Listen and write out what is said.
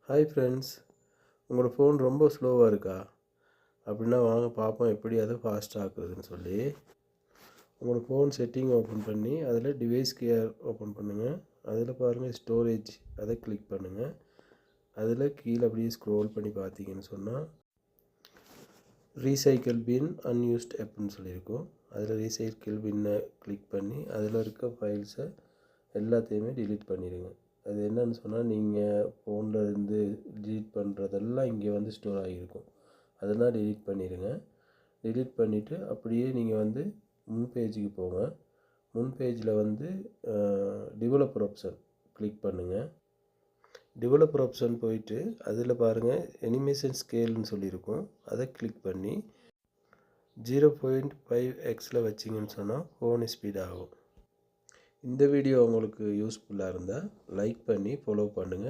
Hi friends, உங்களோட phone ரொம்ப ஸ்லோவாக இருக்கா? அப்படின்னா வாங்க பார்ப்போம் எப்படி அதை ஃபாஸ்ட்டாக ஆக்குறதுன்னு சொல்லி. உங்களோட ஃபோன் செட்டிங் ஓப்பன் பண்ணி அதில் டிவைஸ் கேர் ஓப்பன் பண்ணுங்கள். அதில் பாருங்கள் ஸ்டோரேஜ், அதை கிளிக் பண்ணுங்கள். அதில் கீழே அப்படியே ஸ்க்ரோல் பண்ணி பார்த்தீங்கன்னு சொன்னால் ரீசைக்கிள் பின் அன்யூஸ்ட் அப்படின்னு சொல்லியிருக்கோம். அதில் ரீசைக்கிள் பின்னை கிளிக் பண்ணி அதில் இருக்க ஃபைல்ஸை எல்லாத்தையுமே டிலீட் பண்ணிடுங்க. அது என்னன்னு சொன்னால் நீங்கள் ஃபோனில் இருந்து டிலீட் பண்ணுறதெல்லாம் இங்கே வந்து ஸ்டோர் ஆகியிருக்கும். அதெல்லாம் டிலீட் பண்ணிடுங்க. டிலீட் பண்ணிவிட்டு அப்படியே நீங்கள் வந்து முன் பேஜுக்கு போங்க. முன் பேஜில் வந்து டெவலப்பர் ஆப்ஷன் கிளிக் பண்ணுங்கள். டெவலப்பர் ஆப்ஷன் போயிட்டு அதில் பாருங்கள் அனிமேஷன் ஸ்கேல்னு சொல்லியிருக்கும். அதை கிளிக் பண்ணி 0.5x வச்சிங்கன்னு சொன்னால் ஃபோன் ஸ்பீட் ஆகும். இந்த வீடியோ உங்களுக்கு யூஸ்ஃபுல்லாக இருந்தால் லைக் பண்ணி ஃபாலோ பண்ணுங்கள்.